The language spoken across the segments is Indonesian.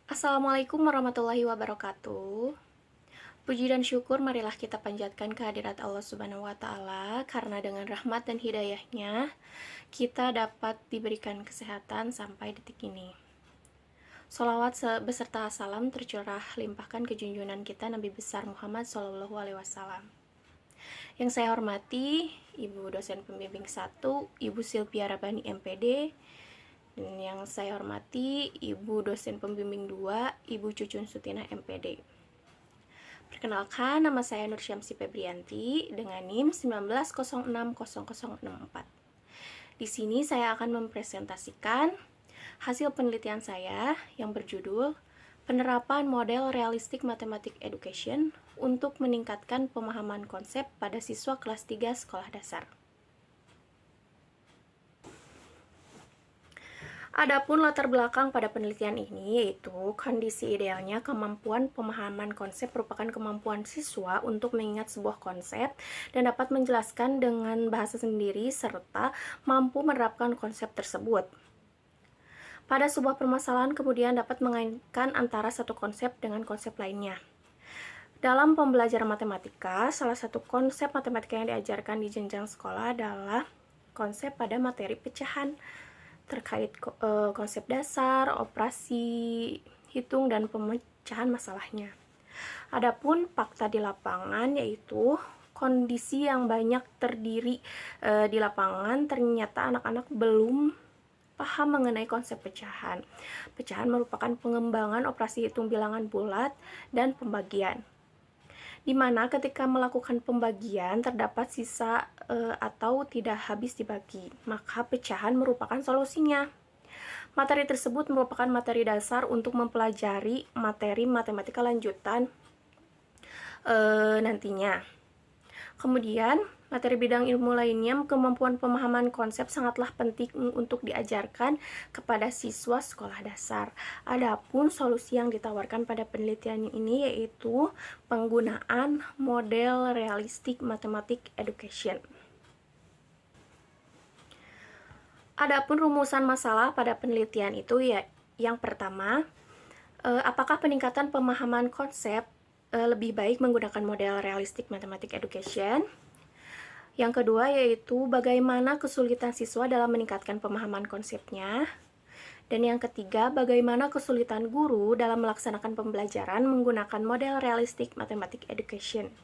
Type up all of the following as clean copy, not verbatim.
Assalamualaikum warahmatullahi wabarakatuh. Puji dan syukur marilah kita panjatkan kehadirat Allah Subhanahu wa Ta'ala, karena dengan rahmat dan hidayahnya kita dapat diberikan kesehatan sampai detik ini. Sholawat beserta salam tercurah limpahkan ke junjungan kita Nabi besar Muhammad Shallallahu Alaihi Wasallam. Yang saya hormati Ibu dosen pembimbing 1, Ibu Silvia Rabani MPD. Dan yang saya hormati Ibu dosen pembimbing 2, Ibu Cucun Sutina MPD. Perkenalkan, nama saya Nur Syamsi Febrianti dengan NIM 19060064. Di sini saya akan mempresentasikan hasil penelitian saya yang berjudul Penerapan Model Realistic Mathematics Education untuk meningkatkan pemahaman konsep pada siswa kelas 3 sekolah dasar. Adapun latar belakang pada penelitian ini yaitu kondisi idealnya kemampuan pemahaman konsep merupakan kemampuan siswa untuk mengingat sebuah konsep dan dapat menjelaskan dengan bahasa sendiri serta mampu menerapkan konsep tersebut. Pada sebuah permasalahan kemudian dapat mengaitkan antara satu konsep dengan konsep lainnya. Dalam pembelajaran matematika, salah satu konsep matematika yang diajarkan di jenjang sekolah adalah konsep pada materi pecahan terkait konsep dasar, operasi hitung, dan pemecahan masalahnya. Adapun fakta di lapangan yaitu kondisi yang banyak terdiri di lapangan, ternyata anak-anak belum paham mengenai konsep pecahan. Pecahan merupakan pengembangan operasi hitung bilangan bulat dan pembagian, di mana ketika melakukan pembagian terdapat sisa atau tidak habis dibagi, maka pecahan merupakan solusinya. Materi tersebut merupakan materi dasar untuk mempelajari materi matematika lanjutan nantinya. Kemudian, materi bidang ilmu lainnya, kemampuan pemahaman konsep sangatlah penting untuk diajarkan kepada siswa sekolah dasar. Adapun solusi yang ditawarkan pada penelitian ini yaitu penggunaan model realistic mathematics education. Adapun rumusan masalah pada penelitian itu ya, yang pertama, apakah peningkatan pemahaman konsep lebih baik menggunakan model realistic mathematics education? Yang kedua yaitu bagaimana kesulitan siswa dalam meningkatkan pemahaman konsepnya. Dan yang ketiga, bagaimana kesulitan guru dalam melaksanakan pembelajaran menggunakan model realistic mathematics education.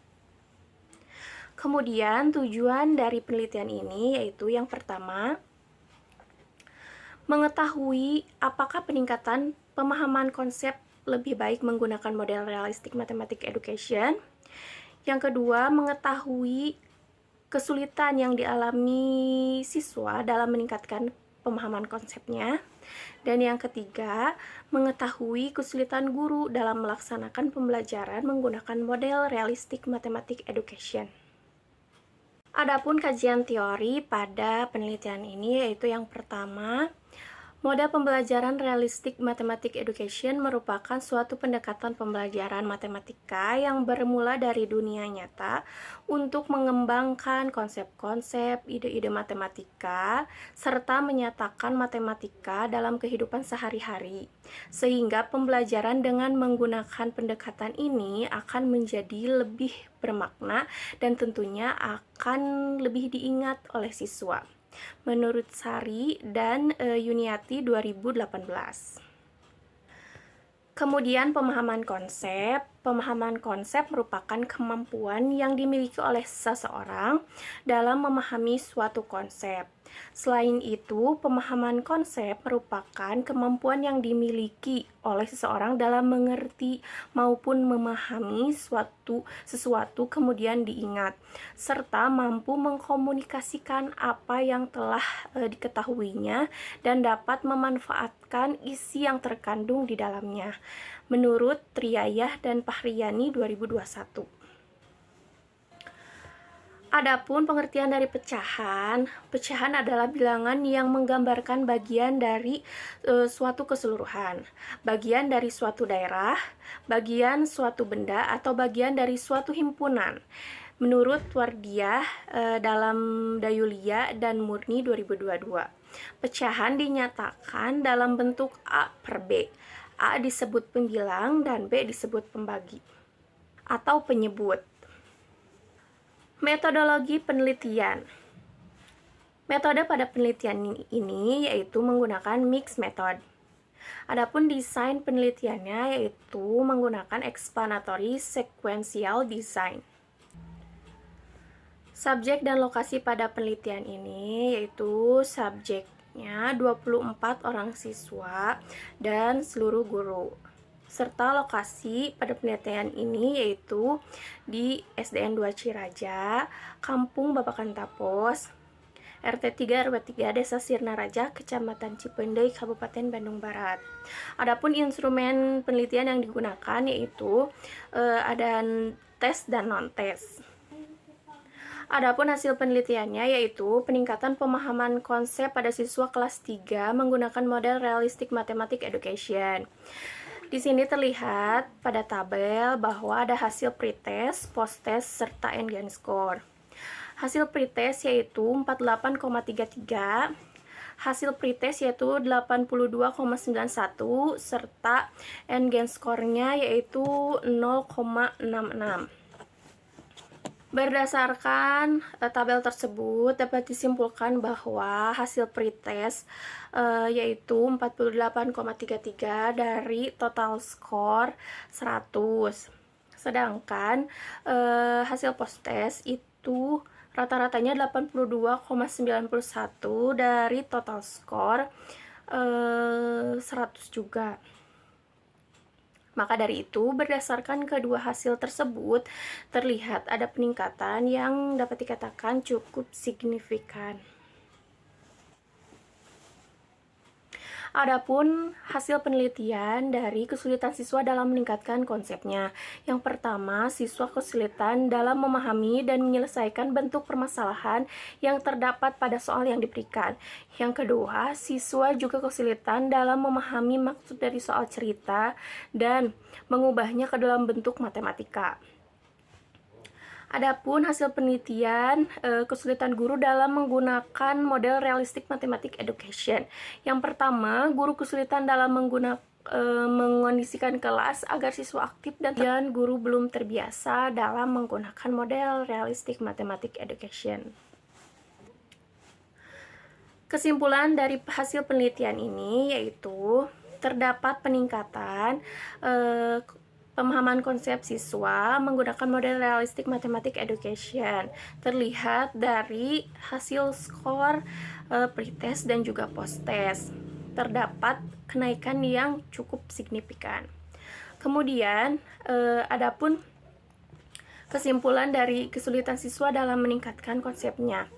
Kemudian tujuan dari penelitian ini yaitu yang pertama, mengetahui apakah peningkatan pemahaman konsep lebih baik menggunakan model realistic mathematics education. Yang kedua, mengetahui kesulitan yang dialami siswa dalam meningkatkan pemahaman konsepnya. Dan yang ketiga, mengetahui kesulitan guru dalam melaksanakan pembelajaran menggunakan model realistic mathematics education. Adapun kajian teori pada penelitian ini yaitu yang pertama, model pembelajaran realistic mathematics education merupakan suatu pendekatan pembelajaran matematika yang bermula dari dunia nyata untuk mengembangkan konsep-konsep, ide-ide matematika, serta menyatakan matematika dalam kehidupan sehari-hari. Sehingga pembelajaran dengan menggunakan pendekatan ini akan menjadi lebih bermakna dan tentunya akan lebih diingat oleh siswa. Menurut Sari dan Yuniati 2018. Kemudian pemahaman konsep. Pemahaman konsep merupakan kemampuan yang dimiliki oleh seseorang dalam memahami suatu konsep. Selain itu, pemahaman konsep merupakan kemampuan yang dimiliki oleh seseorang dalam mengerti maupun memahami sesuatu kemudian diingat, serta mampu mengkomunikasikan apa yang telah diketahuinya dan dapat memanfaatkan isi yang terkandung di dalamnya. Menurut Triyayah dan Pahriyani 2021. Adapun pengertian dari pecahan, pecahan adalah bilangan yang menggambarkan bagian dari suatu keseluruhan, bagian dari suatu daerah, bagian suatu benda, atau bagian dari suatu himpunan. Menurut Wardiyah dalam Dayulia dan Murni 2022, pecahan dinyatakan dalam bentuk A per B. A disebut penghilang dan B disebut pembagi atau penyebut. Metodologi penelitian. Metode pada penelitian ini yaitu menggunakan mixed method. Adapun desain penelitiannya yaitu menggunakan explanatory sequential design. Subjek dan lokasi pada penelitian ini yaitu subjeknya 24 orang siswa dan seluruh guru. Serta lokasi pada penelitian ini yaitu di SDN 2 Ciraja, Kampung Babakan Tapos, RT 3 RW 3 Desa Sirna Raja, Kecamatan Cipendei, Kabupaten Bandung Barat. Adapun instrumen penelitian yang digunakan yaitu ada tes dan non-tes. Adapun hasil penelitiannya yaitu peningkatan pemahaman konsep pada siswa kelas 3 menggunakan model realistic mathematics education. Di sini terlihat pada tabel bahwa ada hasil pretest, posttest, serta endgame score. Hasil pretest yaitu 48,33, hasil pretest yaitu 82,91, serta endgame score-nya yaitu 0,66. Berdasarkan tabel tersebut dapat disimpulkan bahwa hasil pretest yaitu 48,33 dari total skor 100. Sedangkan hasil posttest itu rata-ratanya 82,91 dari total skor 100 juga. Maka dari itu, berdasarkan kedua hasil tersebut, terlihat ada peningkatan yang dapat dikatakan cukup signifikan. Adapun hasil penelitian dari kesulitan siswa dalam meningkatkan konsepnya. Yang pertama, siswa kesulitan dalam memahami dan menyelesaikan bentuk permasalahan yang terdapat pada soal yang diberikan. Yang kedua, siswa juga kesulitan dalam memahami maksud dari soal cerita dan mengubahnya ke dalam bentuk matematika. Adapun hasil penelitian kesulitan guru dalam menggunakan model realistic mathematics education. Yang pertama, guru kesulitan dalam mengondisikan kelas agar siswa aktif dan guru belum terbiasa dalam menggunakan model realistic mathematics education. Kesimpulan dari hasil penelitian ini yaitu terdapat peningkatan pemahaman konsep siswa menggunakan model realistic mathematics education. Terlihat dari hasil skor pretest dan juga posttest. Terdapat kenaikan yang cukup signifikan. Kemudian adapun kesimpulan dari kesulitan siswa dalam meningkatkan konsepnya.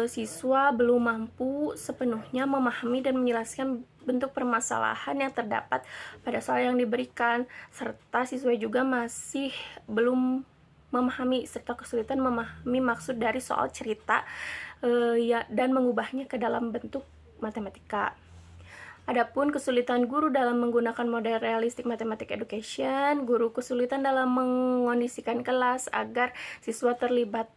Siswa belum mampu sepenuhnya memahami dan menjelaskan bentuk permasalahan yang terdapat pada soal yang diberikan, serta siswa juga masih belum memahami serta kesulitan memahami maksud dari soal cerita dan mengubahnya ke dalam bentuk matematika. Adapun kesulitan guru dalam menggunakan model realistic mathematics education, guru kesulitan dalam mengondisikan kelas agar siswa terlibat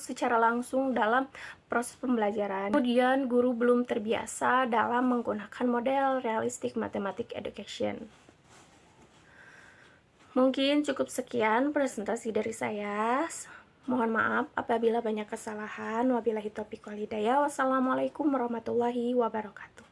secara langsung dalam proses pembelajaran. Kemudian guru belum terbiasa dalam menggunakan model realistic mathematics education. Mungkin cukup sekian presentasi dari saya. Mohon maaf apabila banyak kesalahan. Wabillahi taufiq wal hidayah. Wassalamualaikum warahmatullahi wabarakatuh.